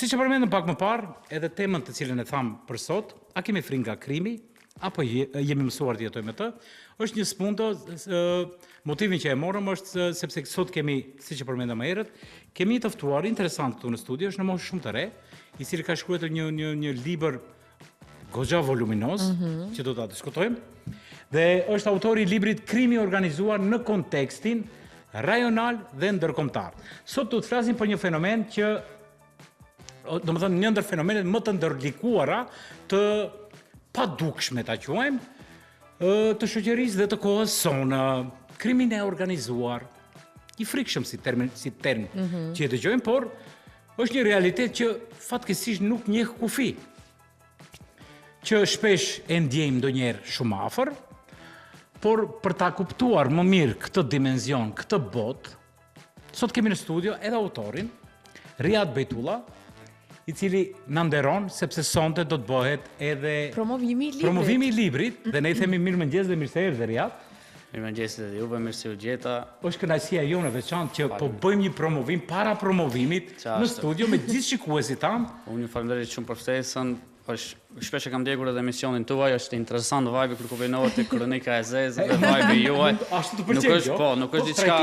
Siç e përmendëm pak më parë, edhe temën të cilën e tham për sot, a kemi frikë nga krimi apo jemi mësuar të jetojmë me të, është një sfundo, motivin që e morëm është sepse sot kemi, siç e përmendëm më herët, kemi një të ftuar interesant këtu në studio, është në moshë shumë të re, i cili ka shkruar një libër goxha voluminos, që do ta diskutojmë, dhe është autori i librit Krimi organizuar në kontekstin rajonal dhe ndërkombëtar. Sot do të flasim për një fenomen që do më thënë një ndër fenomenet më të ndërlikuara të padukshme ta quajmë, të shoqërisë dhe të kohës sonë, krimin e organizuar, i frikshëm si term që e dëgjojmë, por është një realitet që fatkeqësisht nuk njeh kufi, që shpesh e ndjejmë ndonjëherë shumë afër, por për ta kuptuar më mirë këtë dimension, këtë botë, sot kemi në studio edhe autorin Riad Bejtullah, i cili na nderon sepse sonte do të bëhet edhe promovimi i librit dhe ne i themi mirëmëngjes dhe mirë se erdhe Riad. Mirëmëngjes edhe juve, mirë se u gjeta. Është kënaqësia jonë e veçantë që po bëjmë një promovim para promovimit në studio me gjithë shikuesit tanë. Unë ju falenderoj shumë për ftesën. Shpesh e kam ndjekur edhe emisionin tuaj, është interesant vibe kur kombinohet te kronika e zezë dhe vibe juaj. Ashtu të pëlqej. Nuk është diçka.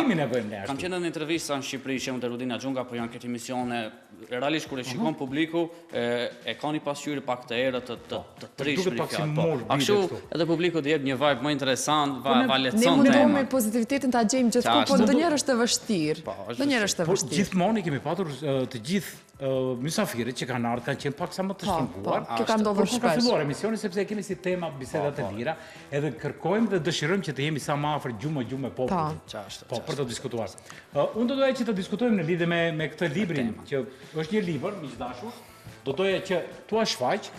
Kam qenë në intervista në Shqipëri që te Rudina Xhunga, po janë këtë emisione realisht kur e shikon publiku e ka një pasqyrë pak të errët të trishtë në fjalë. Ashtu edhe publiku të jep një vibe më interesant, valetson tema. Ne mundojmë pozitivitetin ta gjejmë gjithku, po ndonjëherë është e vështirë. Ndonjëherë është e vështirë. Po gjithmonë kemi patur të gjithë mysafirët që kanë ardhur kanë qenë paksa më të shtrënguar. Kjo ka ndodhur shpesh. Ka filluar emisioni sepse kemi si tema bisedat e lira, edhe kërkojmë dhe dëshirojmë që të jemi sa më afër gjumë me popullin. Po, për të diskutuar. Unë do doja që të diskutojmë në lidhje me këtë librin, që është një libër, miqdashur, do doja që tua shfaq,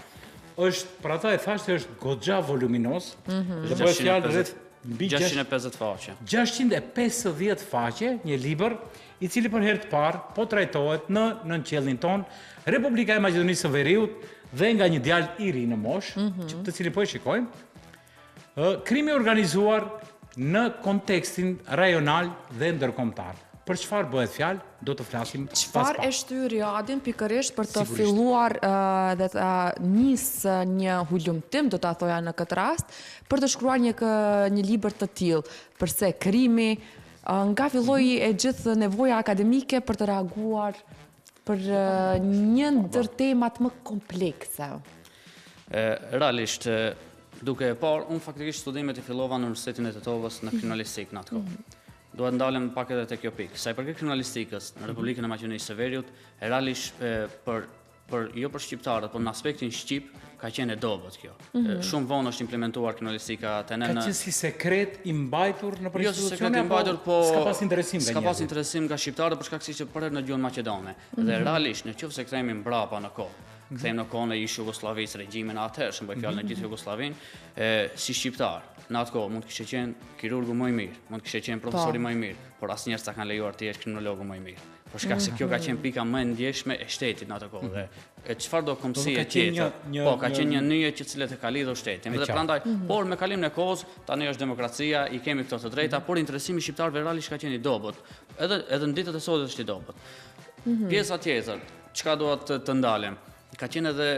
është për ata e thashë se është goxha voluminos, dhe bëhet fjalë rreth 650 faqe. 650 faqe, një libër i cili për herë të parë po trajtohet në nënqellin ton, Republika e Maqedonisë së Veriut dhe nga një djalë i ri në moshë, të cilin po e shikojmë, krimi organizuar në kontekstin rajonal dhe ndërkombëtar. Për çfarë bëhet fjalë, do të flasim pas pak. Çfarë e shtyr Riadin pikërisht për të filluar dhe të nisë një hulumtim, do ta thoja në këtë rast, për të shkruar një libër të tillë, përse krimi nga filloi e gjithë nevoja akademike për të reaguar për një ndër temat më komplekse. Realisht, duke e parë, unë faktikisht studimet i fillova në Universitetin e Tetovës në kriminalistik në atë kohë. Duhet ndalem pak edhe te kjo pikë. Sa i përket kriminalistikës në Republikën e Maqedonisë së Veriut, realisht jo për shqiptarët, por në aspektin shqip ka qenë e dobët kjo. Shumë vonë është implementuar kriminalistika te ne. Ka qenë si sekret i mbajtur në Jo si sekret i mbajtur, po s'ka pas interesim nga s'ka pas interesim nga shqiptarët për shkak se për në gjuhën maqedone. Dhe realisht nëse kthehemi mbrapa në kohë, kthehemi në kohën e ish Jugosllavisë, regjimin atëherë, bëj fjalë në gjithë Jugosllavinë, si shqiptar, në atë kohë mund të kishte qenë kirurgu më i mirë, mund të kishte qenë profesori më i mirë, por asnjëherë s'ka kanë lejuar të jesh kriminologu më i mirë. Për shkak se kjo ka qenë pika më e ndjeshme e shtetit në atë kohë. Dhe çfarë do komsie tjetër? Po, ka qenë një nyje që cilët e ka lidhur shtetin. Dhe prandaj, por me kalimin e kohës, tani është demokracia, i kemi këto të drejta, por interesimi shqiptarëve realisht ka qenë i dobët. Edhe në ditët e sotme është i dobët. Pjesa tjetër, çka dua të ndalem, ka qenë edhe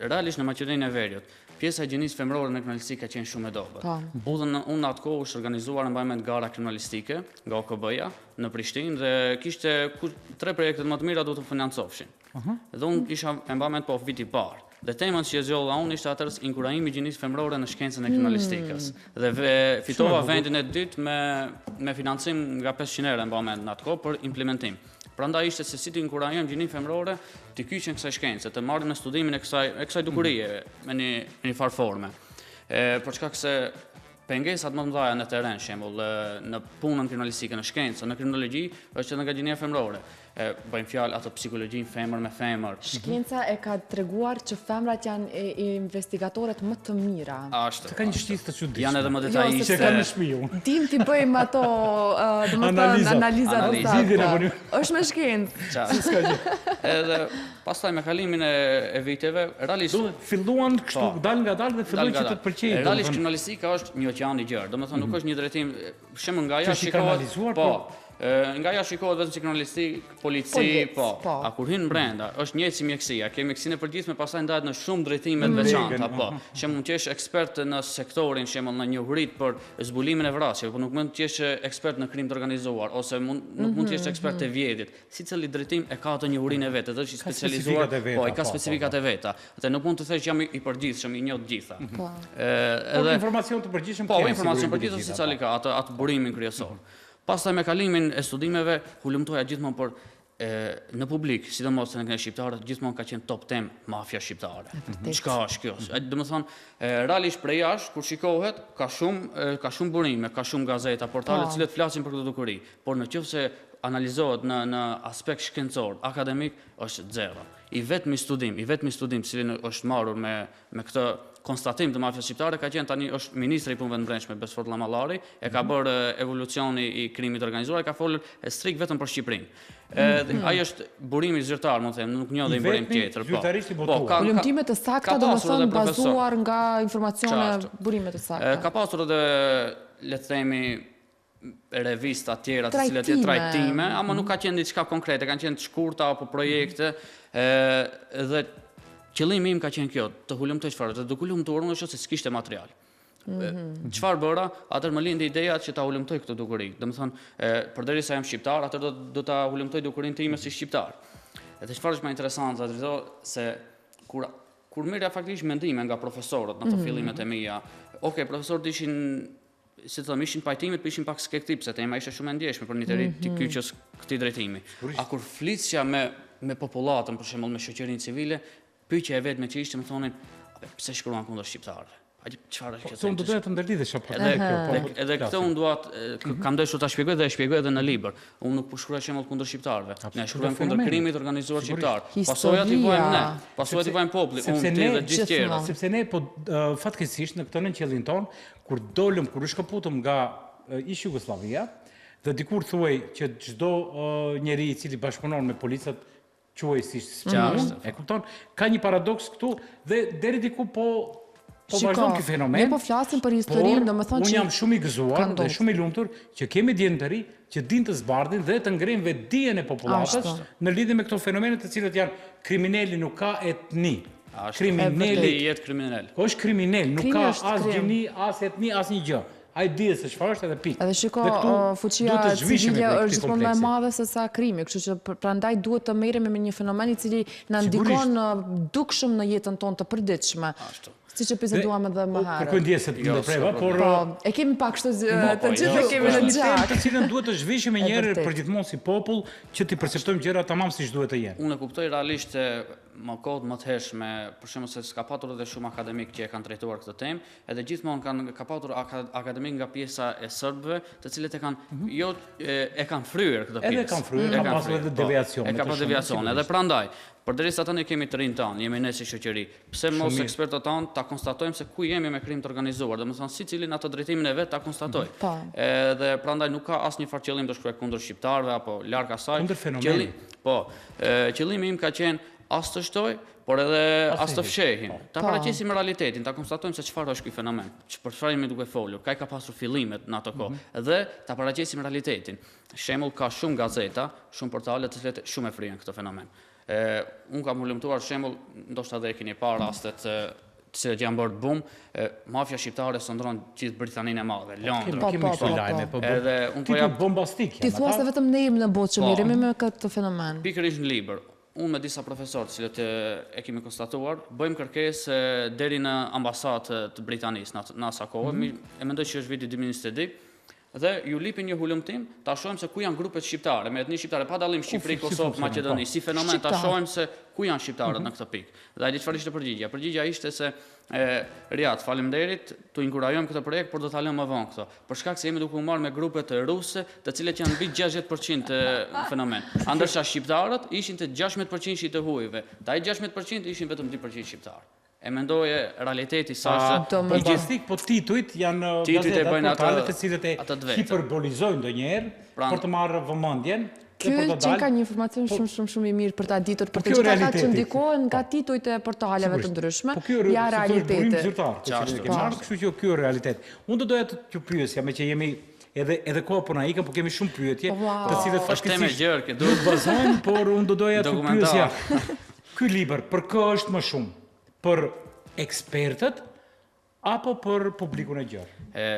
realisht në Maqedoninë e Veriut. Pjesa e gjinisë femërore në kriminalistikë ka qenë shumë e dobët. Unë atë kohë është organizuar mbajtje gara kriminalistike nga OKB-ja në Prishtinë dhe kishte 3 projekte më të mira do të financofshin. Dhe unë isha mbajtje po viti i parë. Dhe temën që zgjolla unë ishte atëherë inkurajimi i gjinisë femërore në shkencën e kriminalistikës. Dhe fitova vendin e dytë me financim nga 500 euro mbajtje në atë kohë për implementim. Prandaj ishte se si të inkurajojmë gjininë femërore të kyçen kësaj shkence, të marrin në studimin e kësaj dukurie me një farë forme. Për shkak se pengesat më të mëdha në terren, shembull, në punën kriminalistike, në shkencë, në kriminologji, është edhe nga gjinia femërore. Bëjmë fjalë ato psikologjin femër me femër. Shkenca e ka treguar që femrat janë investigatorët më të mira. Ashtu. Ka një shtisë të çuditshme. Janë edhe më detajiste. Që kanë në shtëpi. Dim ti bëjmë ato, domethënë analiza. Është me shkencë. Edhe pastaj me kalimin e viteve, realisht filluan kështu dal nga dal dhe filloi që të pëlqejë. Realisht kriminalistika është një oqean i gjerë. Domethënë nuk është një drejtim, shembull nga jashtë shikohet. Nga ja shikohet vetëm si kriminalistik, polici, po. A kur hyn brenda, është njëjtë si mjekësia. Ke mjekësinë e përgjithshme, pastaj ndahet në shumë drejtime të veçanta, po. Që mund të jesh ekspert në sektorin, shembull në njohurit për zbulimin e vrasjeve, por nuk mund të jesh ekspert në krim të organizuar ose nuk mund të jesh ekspert te vjedhjet. Secili drejtim e ka atë njohurinë e vet, është i specializuar, po, i ka specifikat e veta. Atë nuk mund të thësh jam i përgjithshëm, i njoh të gjitha. Edhe informacion të përgjithshëm. Po, informacion të përgjithshëm secili ka atë burimin kryesor. Pastaj me kalimin e studimeve, hulumtoja gjithmonë për në publik, sidomos në shqiptarët, gjithmonë ka qenë top tem mafia shqiptare. Çka është kjo? Domethënë, realisht prej jashtë kur shikohet, ka shumë burime, ka shumë gazeta, portale të cilët flasin për këtë dukuri, por nëse analizohet në aspekt shkencor, akademik, është zero. I vetmi studim, cilin është marrur me këtë konstatim të mafjës shqiptare ka qenë tani është ministri i punëve të brendshme Besford Llamallari, e ka bërë evolucioni i krimit organizuar, ka folur strikt vetëm për Shqipërinë. Ai është burimi zyrtar, mund të them, nuk njoh dhe burim tjetër, po. Hulumtime të sakta, domethënë bazuar nga informacione burime të sakta. Ka pasur edhe, le të themi, revista tjera të cilat janë trajtime, ama nuk ka qenë diçka konkrete, kanë qenë të shkurta apo projekte dhe qëllimi im ka qenë kjo, të hulumtoj çfarë, të hulumtuar unë se s'kishte material. Çfarë bëra? Atëherë më lindi ideja që ta hulumtoj këtë dukuri. Domethënë, përderisa jam shqiptar, atëherë do ta hulumtoj dukurinë time si shqiptar. Edhe çfarë është më interesante atë se kur merja faktikisht mendime nga profesorët në të fillimet e mia, profesorët ishin si të thëmë, ishin pajtimet, për ishin pak skeptik, se tema ishte shumë e ndjeshme për një të ri të kyqës këtij drejtimi. A kur flisja me popullatën, për shembull me shoqërinë civile, pyetja e vetme që ishte më thonin, pse shkruan kundër shqiptarëve? Çfarë është kjo? Unë do doja të ndërlidhesh apo. Edhe këtë unë kam dëshur ta shpjegoj dhe e shpjegoj edhe në libër. Unë nuk po shkruaj shembull kundër shqiptarëve. Ne shkruajmë kundër krimit organizuar shqiptar. Pasojat i vojmë ne, pasojat i vojmë populli, unë ti dhe gjithë tjerë. Sepse ne po fatkeqësisht në këtë nën qellin ton, kur dolëm, kur u shkëputëm nga ish Jugosllavia, dhe dikur thuaj që çdo njeri i cili bashkëpunon me policat quaj si e kupton, ka një paradoks këtu dhe deri diku po vazhdon ky fenomen. Ne po flasim për historinë, domethënë unë jam shumë i gëzuar dhe shumë i lumtur që kemi djemë të ri që dinë të zbardhin dhe të ngrenë vetdijen e popullatës në lidhje me këto fenomene të cilët janë kriminali nuk ka etni. Kriminali jetë kriminal. Është kriminal, nuk ka as gjini, as etni, as një gjë. Ai dihet se çfarë është edhe pikë. Edhe shiko, fuqia civile është gjithmonë më e madhe se sa krimi, kështu që prandaj duhet të merremi me një fenomen i cili na ndikon dukshëm në jetën tonë të përditshme. Siç e biseduam edhe më herët. Kërkoj ndjesë të ndërpreva, por e kemi pak kështu të gjithë kemi në gjak. Të cilën duhet të zhvishim një herë përgjithmonë si popull që ti perceptojmë gjërat tamam siç duhet të jenë. Unë e kuptoj realisht më kohët më të hershme, për shembull se s'ka patur edhe shumë akademik që e kanë trajtuar këtë temë, edhe gjithmonë ka patur akademik nga pjesa e serbëve, të cilët e kanë fryer këtë pjesë. Edhe kanë fryer, ka pasur edhe deviacione. Ka pasur deviacione, edhe prandaj përderisa tani kemi të rinë tanë, jemi ne si shoqëri. Pse mos ekspertët tanë ta konstatojmë se ku jemi me krim të organizuar, domethënë sicili në atë drejtimin e vet ta konstatoj. Edhe prandaj nuk ka asnjë farë qëllim të shkruaj kundër shqiptarëve apo larg asaj. Kundër fenomenit. Qëllimi im ka qenë as të shtoj, por edhe as të fshehim. Ta paraqesim realitetin, ta konstatojmë se çfarë është ky fenomen, për çfarë jemi duke folur, ka pasur fillimet në ato kohë dhe ta paraqesim realitetin. Shembull ka shumë gazeta, shumë portale të cilat shumë e frihen këtë fenomen. Unë kam hulumtuar shembull, ndoshta edhe e keni parë rastet të cilat janë bërë bum, mafia shqiptare sondron gjithë Britaninë e Madhe, Londrën. Edhe unë po jap bombastik. Ti thua se vetëm ne jemi në botë që merremi me këtë fenomen. Pikërisht në libër. Unë me disa profesorë cilët e kemi konstatuar, bëjmë kërkesë deri në ambasadë të Britanisë në asa kohë, e mendoj që është viti 2022, dhe ju lipin një hulumtim, ta shohim se ku janë grupet shqiptare, me etni shqiptare, pa dallim Shqipëri, Kosovë, Maqedoni, si fenomen, ta shohim se ku janë shqiptarët në këtë pikë. Dhe ai çfarë ishte përgjigjja? Përgjigjja ishte se Riad, faleminderit, tu inkurajojmë këtë projekt, por do ta lëmë më vonë këtë. Për shkak se jemi duke u marrë me grupet ruse, të cilët janë mbi 60% fenomen. Ndërsa shqiptarët ishin të 16% që të huajve. Ai 16% ishin vetëm 2% shqiptarë. E mendoje realiteti sa është bombastik, po titujt janë gazeta portale të cilët e hiperbolizojnë ndonjëherë për të marrë vëmendjen. Ky që ka një informacion shumë i mirë për ta ditur, për të gjitha që ndikohen nga titujt e portaleve të ndryshme, ja realiteti. Kështu që kjo realitet. Unë do doja të ju pyesja, me që jemi edhe koha po na ikën, po kemi shumë pyetje, të cilët Është temë gjerë, që nuk bazohen, por unë do doja të pyesja. Dokumentar. Ky libër për kë është më shumë? Për ekspertët apo për publikun e gjerë?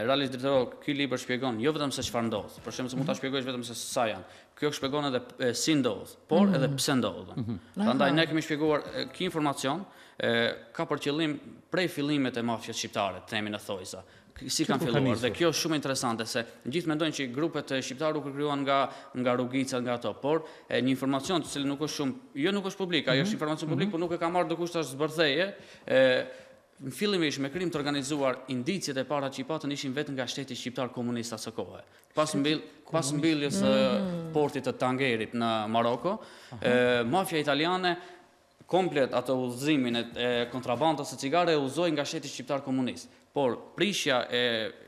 Realisht drejtoro, ky libër shpjegon jo vetëm se çfarë ndodh, për shembull se mund ta shpjegojsh vetëm se sa janë. Kjo shpjegon edhe si ndodh, por edhe pse ndodh. Prandaj ne kemi shpjeguar ky informacion ka për qëllim prej fillimet e mafjës shqiptare, themi në thojsa. Si kanë filluar dhe kjo është shumë interesante se gjithë mendojnë që grupet shqiptare u krijuan nga rrugica nga ato, por një informacion i cili nuk është shumë, nuk është publik, ajo është informacion publik, por nuk e ka marrë dikush tash zbërtheje. Në fillimisht me krim të organizuar, indicjet e para që i patën ishin vetëm nga shteti shqiptar komunist asë kohë. Pas mbylljes së portit të Tangerit në Maroko, mafja italiane komplet atë udhëzimin e kontrabandës së cigare e udhëzoi nga shteti shqiptar komunist. Por prishja e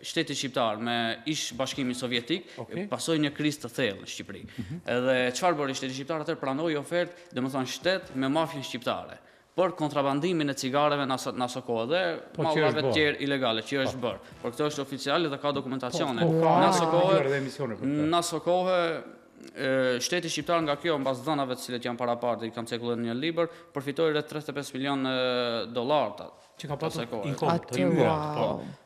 shtetit shqiptar me ish bashkimin sovjetik pasoi një krizë të thellë në Shqipëri. Edhe çfarë bëri shteti shqiptar atëherë pranoi ofertë, domethënë shtet me mafjen shqiptare për kontrabandimin e cigareve në aso kohë dhe mallrave të tjerë ilegale që është bërë. Por këto është oficiale dhe ka dokumentacione. Në aso kohë shteti shqiptar nga kjo mbas dhënave të cilët janë parapartë, i kam cekulluar në një libër, përfitoi rreth 35 milion dollar që ka pasur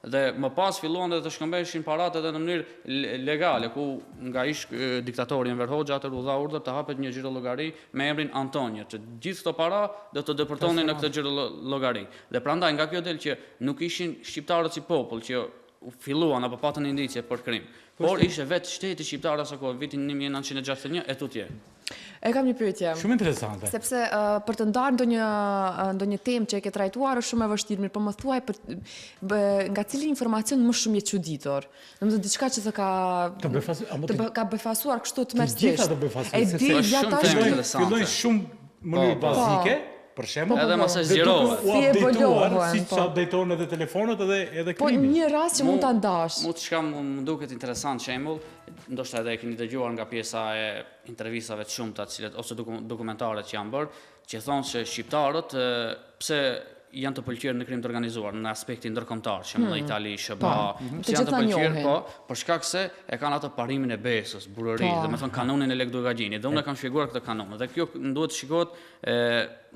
dhe më pas filluan të shkëmbeshin paratë edhe në mënyrë legale, ku nga ish diktatori Enver Hoxha atë u dha urdhër të hapet një xhirologari me emrin Antonio, që gjithë këto para do të depërtonin në këtë xhirologari. Dhe prandaj nga kjo del që nuk ishin shqiptarët si popull që filluan apo patën indicie për krim, por ishte vetë shteti shqiptar asaj kohë, vitin 1961 e tutje. E kam një pyetje. Shumë interesante. Sepse për të ndarë ndonjë temë që e ke trajtuar është shumë e vështirë, mirë, po më thuaj nga cili informacion më shumë je çuditur. Domethënë diçka që të ka befasuar kështu të mërzish. Gjitha të befasuar. Fillojnë shumë mënyrë bazike. Për shembull, edhe mos e zgjerohet. Si evoluohen, siç updateon edhe telefonat edhe krimi. Po një rast që mund ta ndash. Mu çka më duket interesant shembull, ndoshta edhe e keni dëgjuar nga pjesa e intervistave të shumta të cilet ose dokumentare që janë bërë, që thonë se shqiptarët pse janë të pëlqyer në krim të organizuar në aspektin ndërkombëtar, shembull në Itali, SBA, pse janë të pëlqyer, për shkak se e kanë atë parimin e besës, burërisë, domethënë kanonin e Lekdugagjinit. Dhe unë kam shpjeguar këtë kanon, dhe kjo duhet të shikohet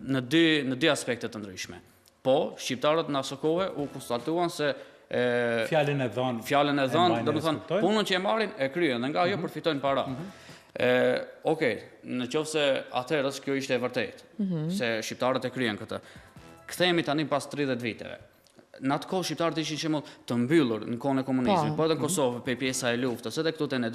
në dy aspekte të ndryshme. Po, shqiptarët në asë kohë u konstatuan se fjalën e dhënë, domethënë punën që e marrin e kryen dhe nga ajo përfitojnë para. Okej, në qoftë se atëherës kjo ishte e vërtetë, se shqiptarët e kryen këtë. Kthehemi tani pas 30 viteve. Në atë kohë shqiptarët ishin shembull të mbyllur në kohën e komunizmit, po edhe në Kosovë pe pjesa e luftës, edhe këtu tenë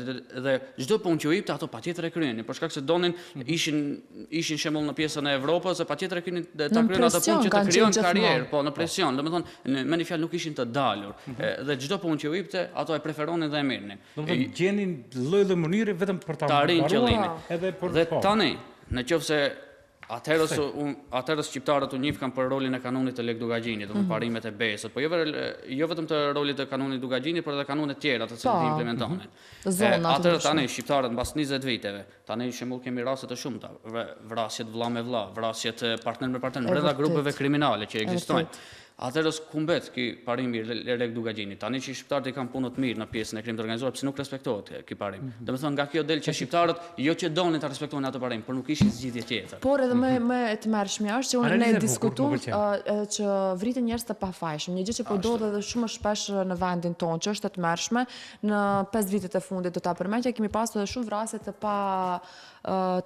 dhe çdo punë që u jepte ato patjetër e kryenin, për shkak se donin ishin shembull në pjesën e Evropës, se patjetër e kryenin ta kryenin ato punë që të krijojnë karrierë, po në presion, domethënë me një fjalë nuk ishin të dalur. Dhe çdo punë që u jepte ato e preferonin dhe e mirnin. Domethënë gjenin lloj mënyre vetëm për ta arritur qëllimin. Dhe tani, nëse atëherës shqiptarët u njeh kanë për rolin e kanonit të Lekdugagjinit, domethënë parimet e besës, po jo vetëm të rolit të kanonit Dugagjinit, por edhe kanone tjera të cilat implementohen. Atëherë tani shqiptarët mbas 20 viteve, tani shembull kemi raste të shumta, vrasjet vëlla me vëlla, vrasjet partner me partner brenda grupeve kriminale që ekzistojnë. Atëherës ku mbet ky parimi i Lekdugagjinit? Tani që shqiptarët i kanë punë të mirë në pjesën e krimit të organizuar, pse nuk respektohet ky parim? Domethënë nga kjo del që shqiptarët jo që donin ta respektonin atë parim, por nuk kishin zgjidhje tjetër. Por edhe më e tmerrshmja është që ne diskutojmë që vriten njerëz të pafajshëm, një gjë që po ndodh edhe shumë shpesh në vendin tonë, që është e tmerrshme. Në 5 vitet e fundit do ta përmend që kemi pasur edhe shumë vrasje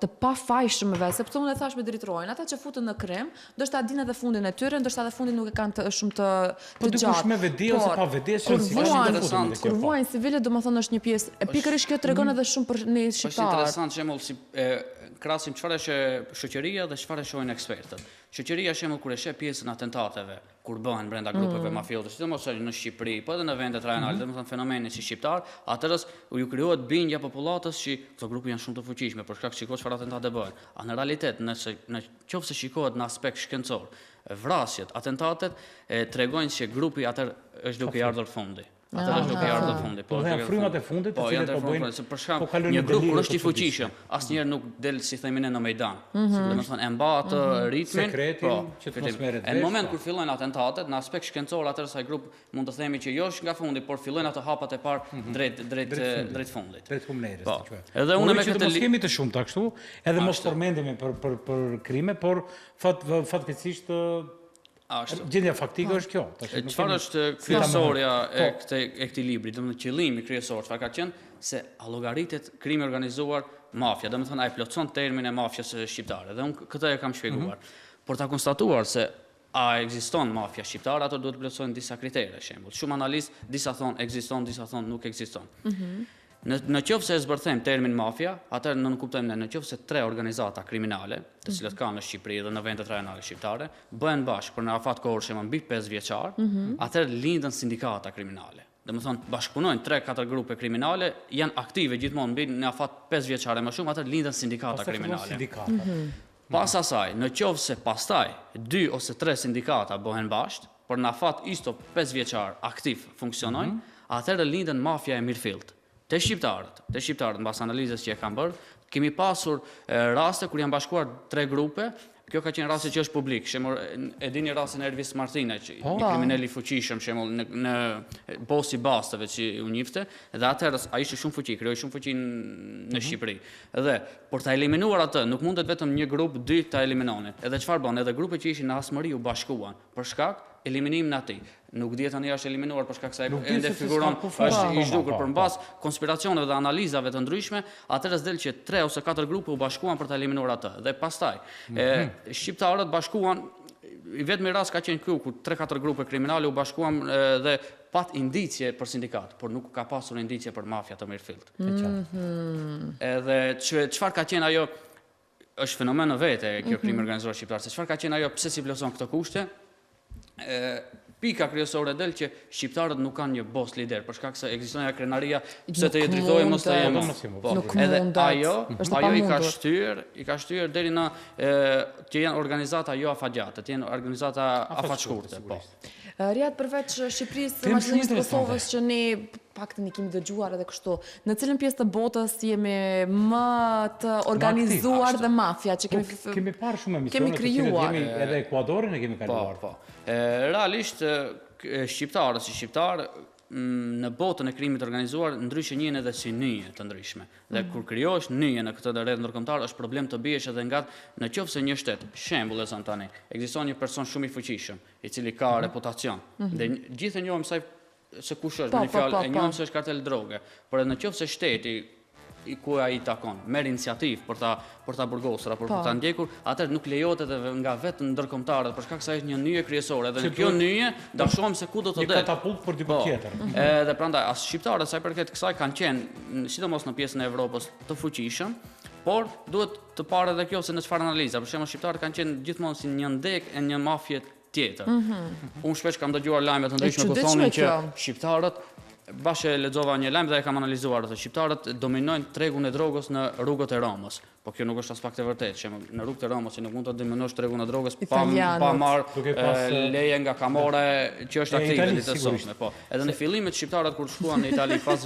të pafajshmëve, sepse unë e thash me drejtorin, ata që futen në krim, ndoshta dinë edhe fundin e tyre, ndoshta edhe fundin nuk e kanë shumë të gjatë. Po dikush me vedi ose pa vedi, kur vuajnë civilët, domethënë është një pjesë. E pikërisht kjo tregon edhe shumë për ne shqiptarë. Është interesant shembull si krahasim çfarë është shoqëria dhe çfarë shohin ekspertët. Shoqëria shembull kur e sheh pjesën atentateve, kur bëhen brenda grupeve mafioze, sidomos në Shqipëri, po edhe në vendet rajonale, domethënë fenomeni si shqiptar, atëherës ju krijohet bindja popullatës që këto grupe janë shumë të fuqishme, për shkak shikosh çfarë atentate bëhen. Në realitet, nëse shikohet në aspekt shkencor, vrasjet, atentatet tregojnë se grupi atëherë është duke ardhur fundi. Atëherë nuk e ardhë fundi. Po janë frymat e fundit, të cilët po bëjnë. Se për shkak një grup kur është i fuqishëm, asnjëherë nuk del si themi ne në mejdan. Domethënë e mba atë ritmin, sekretin që të mos merret. Në moment kur fillojnë atentatet, në aspekt shkencor atëherë sa grup mund të themi që jo është nga fundi, por fillojnë ato hapat e parë drejt fundit. Drejt humnerës, Po. të quhet. Edhe unë me që këtë mos kemi të shumta kështu, edhe mos përmendemi për krime, por fatkeqësisht gjendja faktike është kjo. Çfarë është kryesorja e këtij libri? Domethënë qëllimi kryesor çfarë ka qenë se llogaritet krimi organizuar, mafia, domethënë ai plotson termin e mafias shqiptare. Dhe unë këtë e kam shpjeguar. Por ta konstatuar se a ekziston mafia shqiptare, ato duhet të plotësojnë disa kritere, shembull. Shumë analistë, disa thonë ekziston, disa thonë nuk ekziston. Në qoftë se e zbërthejm termin mafia, atëherë në kuptojmë ne, në qoftë se 3 organizata kriminale, të cilat kanë në Shqipëri dhe në vendet rajonale shqiptare, bëhen bashkë për në afat kohë që mbi 5 vjeçar, atëherë lindën sindikata kriminale. Domethënë bashkëpunojnë 3-4 grupe kriminale, janë aktive gjithmonë mbi në afat 5 vjeçare më shumë, atëherë lindën sindikata kriminale. Pas asaj, në qoftë se pastaj 2 ose 3 sindikata bëhen bashkë, por në afat isto 5 vjeçar aktiv funksionojnë, atëherë lindën mafia e mirëfillt. Te shqiptarët, mbas analizës që e kam bërë, kemi pasur raste kur janë bashkuar 3 grupe. Kjo ka qenë rasti që është publik. Shembull, e dini rastin e Ervis Martina, që një kriminal i fuqishëm, shembull në bosi bastave që u njifte, dhe atëherë ai ishte shumë fuqi, krijoi shumë fuqi në Shqipëri. Dhe por ta eliminuar atë, nuk mundet vetëm një grup 2 ta eliminonin. Edhe çfarë bën? Edhe grupet që ishin në Asmëri u bashkuan për shkak eliminimin e atij. Nuk dihet tani është eliminuar për shkak se ai ende figuron është i zhdukur përmbas konspiracioneve dhe analizave të ndryshme, atëherë s'del që 3 ose 4 grupe u bashkuan për ta eliminuar atë. Dhe pastaj shqiptarët bashkuan, i vetmi rast ka qenë ky ku 3-4 grupe kriminale u bashkuan dhe pat indicje për sindikat, por nuk ka pasur indicje për mafia të mirëfillt. Edhe çfarë ka qenë ajo është fenomen në vete kjo krimi organizuar shqiptar, se çfarë ka qenë ajo, pse si vlerëson këto kushte? Pika kryesore del që shqiptarët nuk kanë një bos lider, për shkak se ekziston ja krenaria, pse të jetë mos të jemi. Edhe ajo i ka shtyr deri në që janë organizata jo afatgjate, të janë organizata afatshkurte, po. Riyad, përveç Shqipërisë, Maqedonisë, Kosovës, që ne paktën i kemi dëgjuar edhe kështu, në cilën pjesë të botës jemi më të organizuar dhe mafia që kemi parë shumë emisione, të cilët jemi edhe Ekuadorin e kemi kaluar. Po. Realisht shqiptarët si shqiptar në botën e krimit organizuar ndryshe njihen edhe si nyje të ndryshme. Dhe kur krijohesh nyje në këtë rreth ndërkombëtar është problem të biesh edhe nga në qoftë se një shtet, shembull e zon tani, ekziston një person shumë i fuqishëm, i cili ka reputacion. Dhe gjithë e njohim se kush është, në fjalë e njohim se është kartel droge, por edhe në qoftë se shteti ku ai takon merr iniciativë për ta burgosur apo për ta ndjekur, atëherë nuk lejohet edhe nga vetë ndërkombëtarët për shkak se është një nyje kryesore dhe kjo nyje dashohem se ku do të del. Një katapult për diku tjetër. Edhe prandaj as shqiptarët sa i përket kësaj kanë qenë sidomos në pjesën e Evropës të fuqishëm, por duhet të parë edhe kjo se në çfarë analiza. Për shembull shqiptarët kanë qenë gjithmonë si një ndek e një mafie tjetër. Unë shpesh kam dëgjuar lajme të ndryshme ku thonin që shqiptarët bashkë lexova një lajm dhe e kam analizuar atë. Shqiptarët dominojnë tregun e drogës në rrugët e Romës. Po kjo nuk është as fakt e vërtetë, që në rrugët e Romës nuk mund të dominosh tregun e drogës pa marrë leje nga kamore që është aktive ditë sotme. Po, edhe në fillimet shqiptarët kur shkuan në Itali pas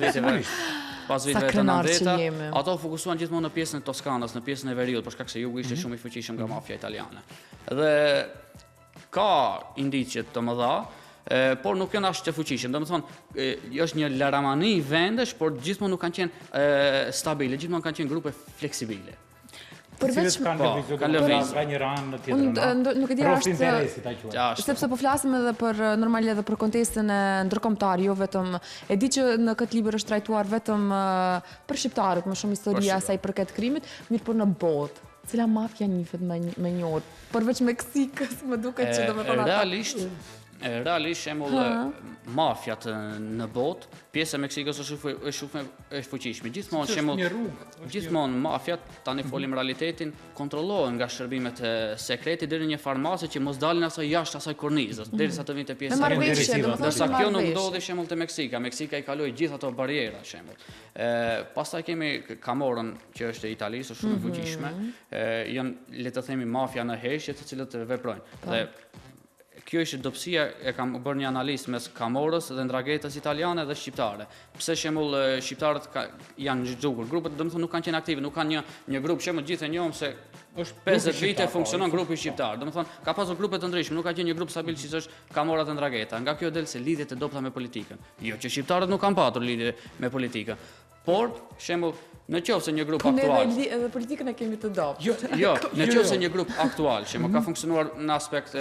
viteve të 90-ta, ato fokusuan gjithmonë në pjesën e Toskanës, në pjesën e veriut, për shkak se jugu ishte shumë i fuqishëm nga mafia italiane. Dhe ka indicje të mëdha, por nuk janë as të fuqishëm. Domethënë, është një laramani vendesh, por gjithmonë nuk kanë qenë stabile, gjithmonë kanë qenë grupe fleksibile. Përveç kanë lëvizje nga një ranë në tjetrën. Nuk e di sepse po flasim edhe për normalisht edhe për kontekstin e ndërkombëtar, jo vetëm e di që në këtë libër është trajtuar vetëm për shqiptarët, më shumë historia sa i përket krimit, mirë por në botë. Cila mafia njihet më njohur? Përveç Meksikës, më duket që domethënë realisht shembull mafiat në botë, pjesa e Meksikës është fuqishme. Gjithmonë shembull, gjithmonë mafiat, tani folim realitetin, kontrollohen nga shërbimet sekrete deri në një farmacie që mos dalin asaj jashtë asaj kornizës, derisa të vinte pjesa e agresive. Ndërsa kjo nuk ndodhi shembull te Meksika. Meksika i kaloi gjithë ato barriera shembull. Pastaj kemi Camorrën që është e Italisë, është shumë e fuqishme. Janë le të themi mafia në heshje të cilët veprojnë. Dhe kjo ishte dobësia, e kam bërë një analizë mes Camorrës dhe Ndrangheta's italiane dhe shqiptare. Pse shembull shqiptarët janë zgjuar, grupet domethënë nuk kanë qenë aktive, nuk kanë një grup shembull gjithë e njohëm se është 50 vite funksionon grupi shqiptar. Domethënë ka pasur grupe të ndryshme, nuk ka qenë një grup stabil siç është Camorra dhe Ndrangheta. Nga kjo del se lidhjet e dobta me politikën. Jo që shqiptarët nuk kanë patur lidhje me politikën, por shembull në qoftë se një grup aktual. Edhe politikën e kemi të dobët. Jo, në qoftë se një grup aktual që më ka funksionuar në aspekt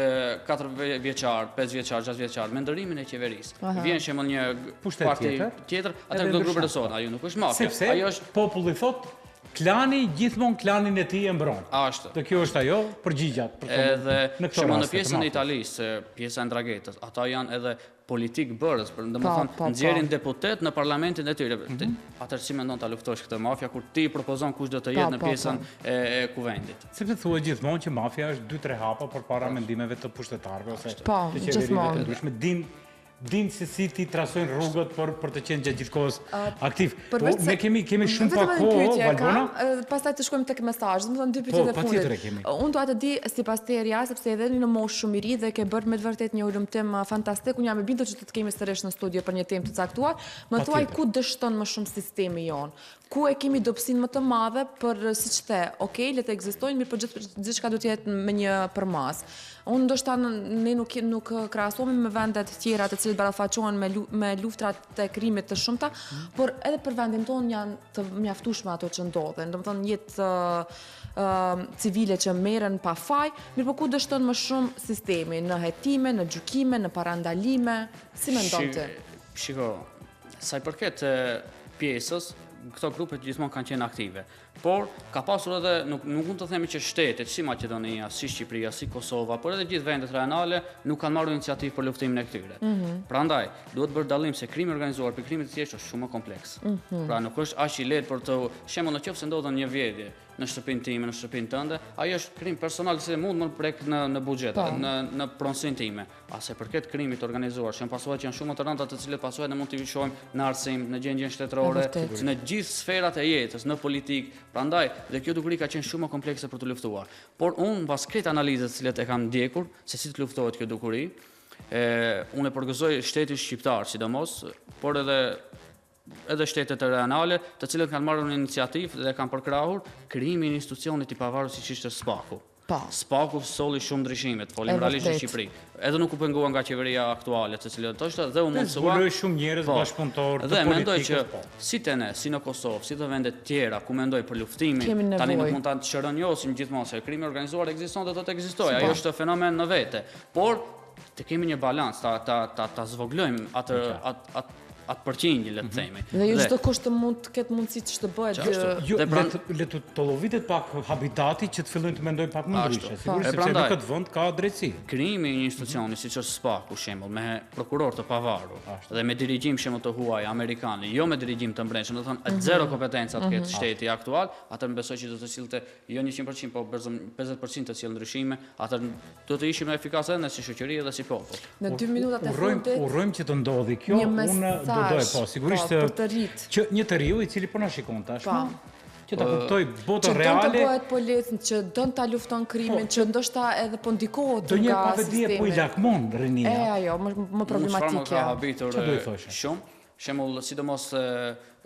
4 vjeçar, 5 vjeçar, 6 vjeçar, me ndërimin e qeverisë. Vjen shembull një parti tjetër, atë do grupet e sot, ajo nuk është mafia. Ajo është populli thotë klani gjithmonë klanin e tij e mbron. Ashtu. Dhe kjo është ajo përgjigja. Edhe në pjesën e Italisë, pjesa e Ndrangheta's, ata janë edhe politik bërës, domethënë nxjerrin deputet në parlamentin e tyre. Atëherë si mendon ta luftosh këtë mafia kur ti propozon kush do të jetë në pjesën e kuvendit? Sepse thuhet gjithmonë që mafia është 2-3 hapa përpara mendimeve të pushtetarëve ose të qeverive të ndryshme. Din se si ti trasojnë rrugët për të qenë gjatë gjithë kohës aktiv. Ne kemi shumë pak kohë, Valbona. Pastaj të shkojmë tek mesazhet, domethënë 2 pyetje të fundit. Unë dua të di sipas teja, sepse edhe në moshë shumë i ri dhe ke bërë me të vërtetë një ulëmtim fantastik. Unë jam e bindur që të kemi sërish në studio për një temë të caktuar. Më thuaj ku dështon më shumë sistemi jon? Ku e kemi dobësinë më të madhe për siç the, okay, le të ekzistojnë, mirë për gjithçka do të jetë me një përmas. Unë ndoshta ne nuk krahasohemi me vendet tjera të cilët barafaqohen me luftrat të krimit të shumta, por edhe për vendin tonë janë të mjaftueshme ato që ndodhen. Domethënë jetë civile që merren pa faj, mirë po ku dështon më shumë sistemi, në hetime, në gjykime, në parandalime, si mendon ti? Shiko, sa i përket pjesës, këto grupe gjithmonë kanë qenë aktive. Por ka pasur edhe nuk mund të themi që shtetet si Maqedonia, si Shqipëria, si Kosova, por edhe gjithë vendet rajonale nuk kanë marrë iniciativë për luftimin e këtyre. Prandaj, duhet bërë dallim se krimi organizuar për krimin e thjeshtë është shumë më kompleks. Pra nuk është aq i lehtë për të shembull nëse ndodhen një vjedhje në shtëpinë time, në shtëpinë tënde, ajo është krim personal që mund më prek në buxhet, në pronësinë time. Ase përket krimit organizuar, që pasojat janë shumë të rënda të cilët pasojat ne mund t'i shohim në arsim, në gjendjen shtetërore, në gjithë sferat e jetës, në politikë. Prandaj, dhe kjo dukuri ka qenë shumë më komplekse për të luftuar. Por unë pas këtij analizës që e kam ndjekur se si të luftohet kjo dukuri, unë e përgëzoj shtetin shqiptar, sidomos, por edhe shtetet rajonale, të cilët kanë marrë një iniciativë dhe kanë përkrahur krijimin e institucionit i pavarur siç ishte SPAK-u. SPAK-u solli shumë ndryshime, folim realisht në Shqipëri. Edhe nuk u pengua nga qeveria aktuale, të cilët thoshte dhe u mundsua. Zbuloi shumë njerëz bashkëpunëtor të politikës. Dhe mendoj që si te ne, si në Kosovë, si të vendet tjera ku mendoj për luftimin, tani nuk mund ta shëronjosim gjithmonë se krimi organizuar ekziston dhe do të ekzistojë. Ajo është fenomen në vete. Por të kemi një balans, ta zvoglojmë atë përqindje, le të themi. Dhe jo çdo kush të mund të ketë mundësi që të bëhet. Le të tollovitet pak habitati që të fillojnë të mendojnë pak më ndryshe. Sigurisht sepse në këtë vend ka drejtësi. Krijimi i një institucioni siç është SPAK, për shembull, me prokuror të pavarur dhe me dirigjim shembull të huaj amerikanë, jo me dirigjim të brendshëm, do të thonë zero kompetenca të ketë shteti aktual, atë më besoj që do të sillte jo 100%, po 50% të cilë ndryshime, atë do të ishim efikas edhe si shoqëri edhe si popull. Në 2 minutat e fundit urrojmë që të ndodhi kjo, unë sigurisht që një të riu i cili po na shikon tashmë, që ta kuptoj botën reale, që don të bëhet policë, që don ta lufton krimin, që ndoshta edhe po ndikohet nga sistemi. Do një pavedije po i lakmon rinia. Ajo, më problematike. Ka habitur shumë, shembull sidomos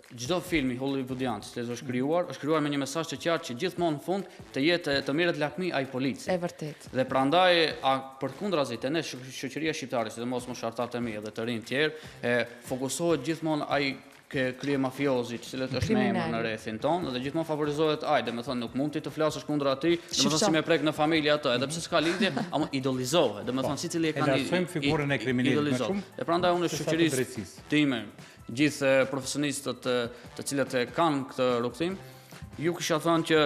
çdo film i hollywoodian që është krijuar me një mesazh të qartë që gjithmonë në fund të jetë të merret lakmi ai polici. Është vërtet. Dhe prandaj përkundrazi te ne shoqëria shqiptare, sidomos moshartarët e mi dhe të rinj tjerë, fokusohet gjithmonë ai krye mafiozi, i cili është me emër në rrethin tonë dhe gjithmonë favorizohet ai, domethënë nuk mund ti të flasësh kundër atij, domethënë si me prek në familje ato, edhe pse s'ka lidhje, ama idolizohet, domethënë secili e kanë figurën e kriminalit më shumë. E prandaj unë shoqërisë time, gjithë profesionistët të cilët kanë këtë rrugtim, ju kisha thënë që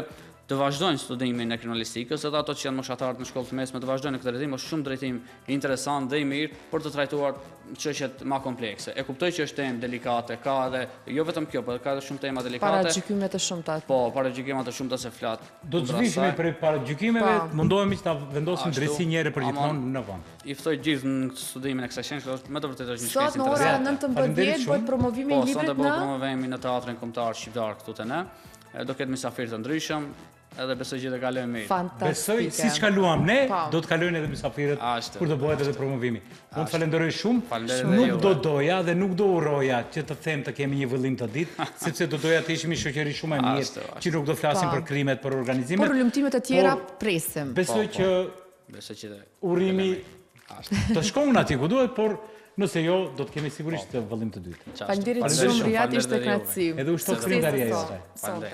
të vazhdojnë studimin e kriminalistikës, edhe ato që janë moshatarët në shkollë të mesme të vazhdojnë në këtë drejtim, është shumë drejtim interesant dhe i mirë për të trajtuar çështjet më komplekse. E kuptoj që është temë delikate, ka edhe jo vetëm kjo, por ka edhe shumë tema delikate. Paragjykime të shumta. Po, paragjykime të shumta se flat. Do të zvishemi për paragjykimeve, mundohemi që ta vendosim drejtësi një herë për gjithmonë në vend. I ftoj gjithë në studimin e kësaj shkence, me të vërtetë është një shkencë interesante. Sot në ora 19 bëhet promovimi i librit në promovimi në Teatrin Kombëtar Shqiptar këtu te ne. Do ketë mysafirë të ndryshëm, edhe besoj që të kalojmë mirë. Besoj, Fantastike. si që kaluam ne, Po. do të kalojnë edhe mysafirët Ashtu. kur do bëhet edhe promovimi. Unë të falenderoj shumë, Falenderoj dhe nuk juve. do doja dhe nuk do uroja që të them të kemi një vëllim të ditë, sepse do doja të ishim një shoqëri shumë e mirë, Ashtu, ashtu. që nuk do flasim Po. për krimet, për organizimet. Por lumtimet e tjera Por presim. Besoj që Besoj që urimi të shkon aty ku duhet, por nëse jo, do të kemi sigurisht vëllim të dytë. Faleminderit Faleminderit shumë shumë, Riat, ishte faleminderit juve. kënaqësi. Edhe u shto Sukses frindaria sot. jote. Sot.